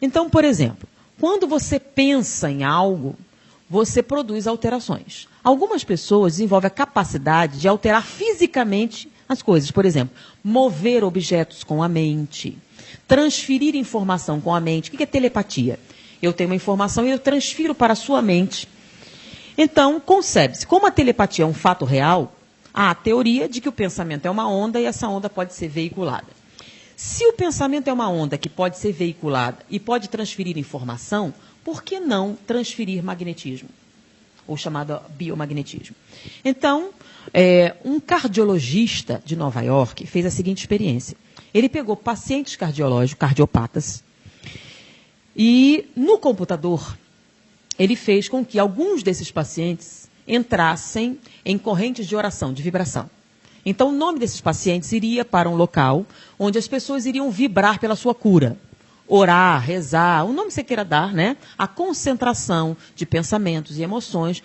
Então, por exemplo, quando você pensa em algo, você produz alterações. Algumas pessoas desenvolvem a capacidade de alterar fisicamente as coisas. Por exemplo, mover objetos com a mente, transferir informação com a mente. O que é telepatia? Eu tenho uma informação e eu transfiro para a sua mente. Então, concebe-se, como a telepatia é um fato real, há a teoria de que o pensamento é uma onda e essa onda pode ser veiculada. Se o pensamento é uma onda que pode ser veiculada e pode transferir informação, por que não transferir magnetismo? Ou chamado biomagnetismo. Então, um cardiologista de Nova York fez a seguinte experiência. Ele pegou pacientes cardiológicos, cardiopatas, e no computador ele fez com que alguns desses pacientes entrassem em correntes de oração, de vibração. Então, o nome desses pacientes iria para um local onde as pessoas iriam vibrar pela sua cura. Orar, rezar, o nome que você queira dar, né? A concentração de pensamentos e emoções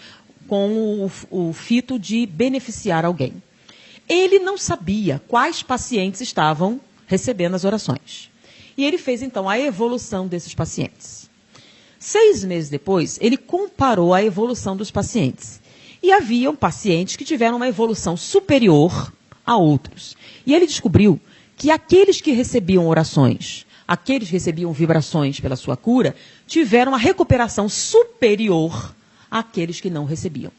com o fito de beneficiar alguém. Ele não sabia quais pacientes estavam recebendo as orações. E ele fez, então, a evolução desses pacientes. 6 meses depois, ele comparou a evolução dos pacientes. E haviam pacientes que tiveram uma evolução superior a outros. E ele descobriu que aqueles que recebiam orações, aqueles que recebiam vibrações pela sua cura, tiveram uma recuperação superior àqueles que não recebiam.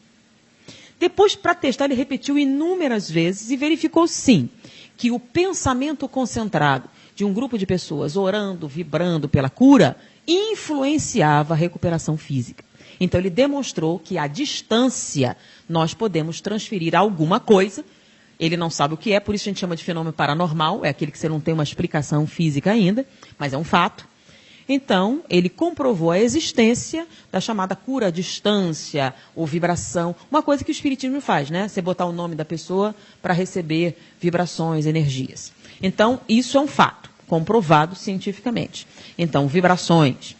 Depois, para testar, ele repetiu inúmeras vezes e verificou, sim, que o pensamento concentrado de um grupo de pessoas orando, vibrando pela cura, influenciava a recuperação física. Então, ele demonstrou que à distância nós podemos transferir alguma coisa. Ele não sabe o que é, por isso a gente chama de fenômeno paranormal, é aquele que você não tem uma explicação física ainda, mas é um fato. Então, ele comprovou a existência da chamada cura à distância, ou vibração, uma coisa que o espiritismo faz, né? Você botar o nome da pessoa para receber vibrações, energias. Então, isso é um fato, comprovado cientificamente. Então, vibrações,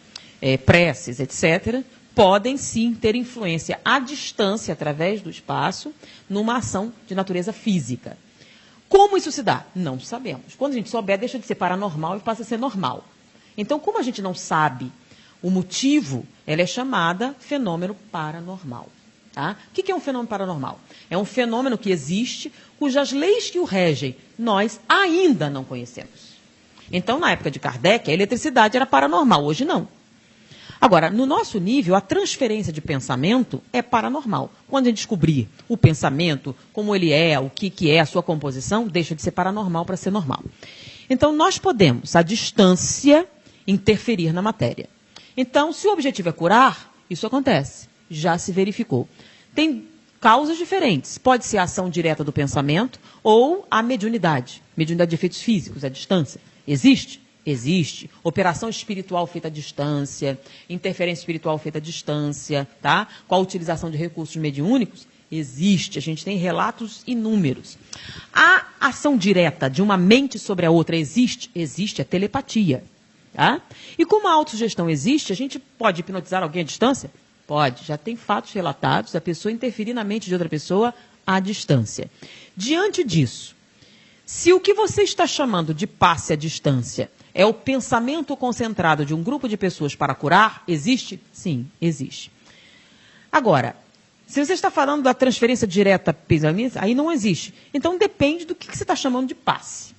preces, etc., podem sim ter influência à distância, através do espaço, numa ação de natureza física. Como isso se dá? Não sabemos. Quando a gente souber, deixa de ser paranormal e passa a ser normal. Então, como a gente não sabe o motivo, ela é chamada fenômeno paranormal. Tá? O que é um fenômeno paranormal? É um fenômeno que existe, cujas leis que o regem nós ainda não conhecemos. Então, na época de Kardec, a eletricidade era paranormal, hoje não. Agora, no nosso nível, a transferência de pensamento é paranormal. Quando a gente descobrir o pensamento, como ele é, o que é a sua composição, deixa de ser paranormal para ser normal. Então, nós podemos, à distância, interferir na matéria. Então, se o objetivo é curar, isso acontece. Já se verificou. Tem causas diferentes. Pode ser a ação direta do pensamento ou a mediunidade. Mediunidade de efeitos físicos, à distância. Existe? Existe. Operação espiritual feita à distância, interferência espiritual feita à distância, tá? Com a utilização de recursos mediúnicos, existe. A gente tem relatos inúmeros. A ação direta de uma mente sobre a outra existe? Existe, é telepatia. Tá? E como a autossugestão existe, a gente pode hipnotizar alguém à distância? Pode. Já tem fatos relatados da pessoa interferir na mente de outra pessoa à distância. Diante disso, se o que você está chamando de passe à distância é o pensamento concentrado de um grupo de pessoas para curar, existe? Sim, existe. Agora, se você está falando da transferência direta pensamento, aí não existe. Então, depende do que você está chamando de passe.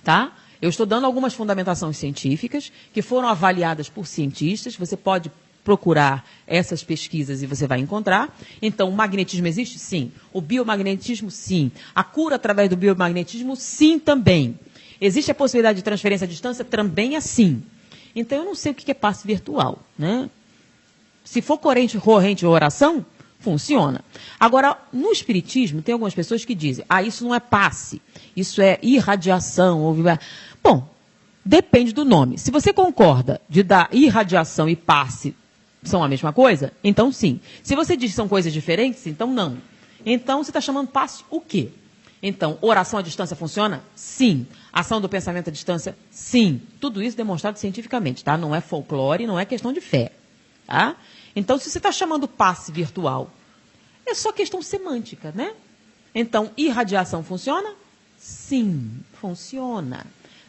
Tá? Eu estou dando algumas fundamentações científicas que foram avaliadas por cientistas. Você pode procurar essas pesquisas e você vai encontrar. Então, o magnetismo existe? Sim. O biomagnetismo? Sim. A cura através do biomagnetismo? Sim, também. Existe a possibilidade de transferência à distância? Também assim. Então, eu não sei o que é passe virtual, né? Se for corrente de oração, funciona. Agora, no espiritismo, tem algumas pessoas que dizem, isso não é passe, isso é irradiação. Bom, depende do nome. Se você concorda de dar irradiação e passe são a mesma coisa, então sim. Se você diz que são coisas diferentes, então não. Então, você está chamando passe o quê? Então, oração à distância funciona? Sim. Ação do pensamento à distância? Sim. Tudo isso demonstrado cientificamente, tá? Não é folclore, não é questão de fé, tá? Então, se você está chamando passe virtual, é só questão semântica, né? Então, irradiação funciona? Sim, funciona.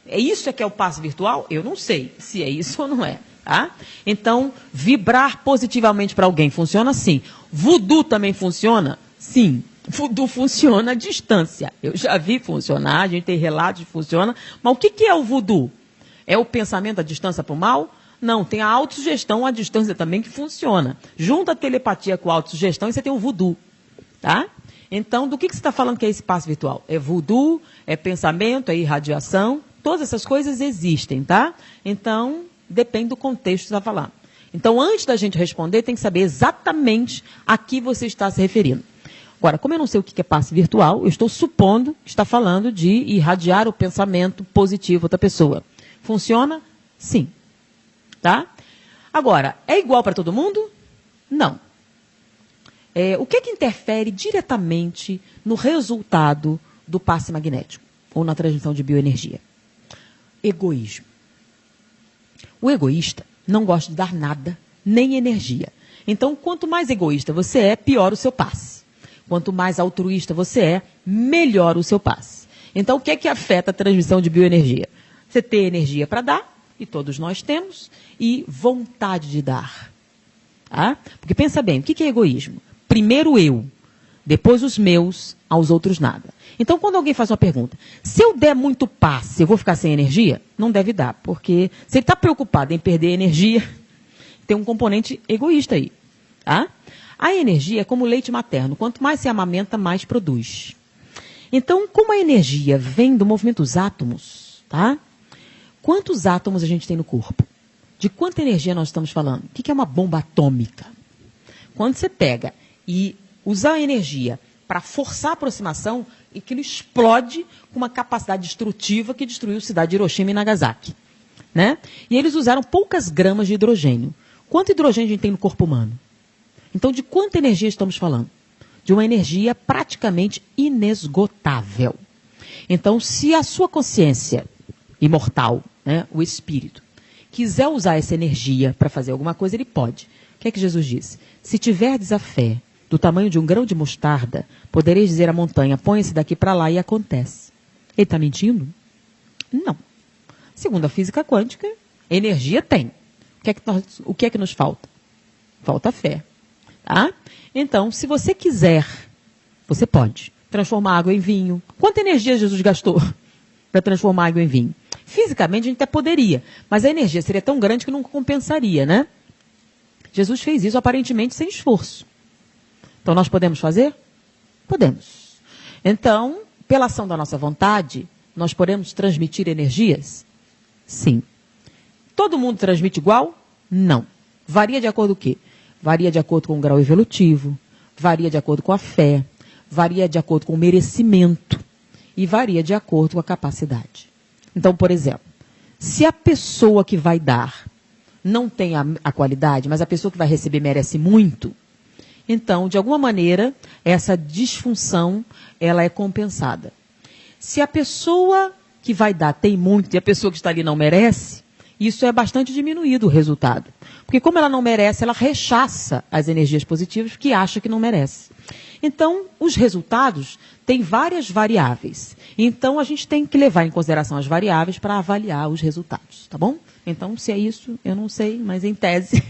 É isso que é o passe virtual? Eu não sei se é isso ou não é. Tá? Então, vibrar positivamente para alguém funciona sim. Voodoo também funciona? Sim. Voodoo funciona à distância. Eu já vi funcionar, a gente tem relatos de funciona. Mas o que é o voodoo? É o pensamento à distância para o mal? Não, tem a autossugestão à distância também que funciona. Junta a telepatia com a autossugestão e você tem o voodoo. Tá? Então, do que você está falando que é esse passe virtual? É voodoo, é pensamento, é irradiação. Todas essas coisas existem, tá? Então, depende do contexto que você está falando. Então, antes da gente responder, tem que saber exatamente a que você está se referindo. Agora, como eu não sei o que é passe virtual, eu estou supondo que está falando de irradiar o pensamento positivo da outra pessoa. Funciona? Sim. Tá? Agora, é igual para todo mundo? Não. O que interfere diretamente no resultado do passe magnético ou na transmissão de bioenergia? Egoísmo. O egoísta não gosta de dar nada, nem energia. Então, quanto mais egoísta você é, pior o seu passe. Quanto mais altruísta você é, melhor o seu passe. Então, o que é que afeta a transmissão de bioenergia? Você ter energia para dar, e todos nós temos, e vontade de dar. Tá? Porque pensa bem, o que é egoísmo? Primeiro eu, depois os meus, aos outros nada. Então, quando alguém faz uma pergunta, se eu der muito passe, eu vou ficar sem energia? Não deve dar, porque se ele está preocupado em perder energia, tem um componente egoísta aí. Tá? A energia é como leite materno. Quanto mais se amamenta, mais produz. Então, como a energia vem do movimento dos átomos, tá? Quantos átomos a gente tem no corpo? De quanta energia nós estamos falando? O que é uma bomba atômica? Quando você pega e usa a energia para forçar a aproximação, aquilo explode com uma capacidade destrutiva que destruiu a cidade de Hiroshima e Nagasaki. Né? E eles usaram poucas gramas de hidrogênio. Quanto hidrogênio a gente tem no corpo humano? Então, de quanta energia estamos falando? De uma energia praticamente inesgotável. Então, se a sua consciência imortal, né, o espírito, quiser usar essa energia para fazer alguma coisa, ele pode. O que é que Jesus disse? Se tiverdes a fé do tamanho de um grão de mostarda, podereis dizer à montanha, põe-se daqui para lá e acontece. Ele está mentindo? Não. Segundo a física quântica, energia tem. O que é que nos falta? Falta fé. Tá? Então, se você quiser, você pode transformar água em vinho. Quanta energia Jesus gastou para transformar água em vinho? Fisicamente, a gente até poderia, mas a energia seria tão grande que não compensaria, né? Jesus fez isso aparentemente sem esforço. Então, nós podemos fazer? Podemos. Então, pela ação da nossa vontade, nós podemos transmitir energias? Sim. Todo mundo transmite igual? Não. Varia de acordo com o quê? Varia de acordo com o grau evolutivo, varia de acordo com a fé, varia de acordo com o merecimento e varia de acordo com a capacidade. Então, por exemplo, se a pessoa que vai dar não tem a qualidade, mas a pessoa que vai receber merece muito, então, de alguma maneira, essa disfunção ela é compensada. Se a pessoa que vai dar tem muito e a pessoa que está ali não merece, isso é bastante diminuído o resultado. Porque como ela não merece, ela rechaça as energias positivas que acha que não merece. Então, os resultados têm várias variáveis. Então, a gente tem que levar em consideração as variáveis para avaliar os resultados, tá bom? Então, se é isso, eu não sei, mas em tese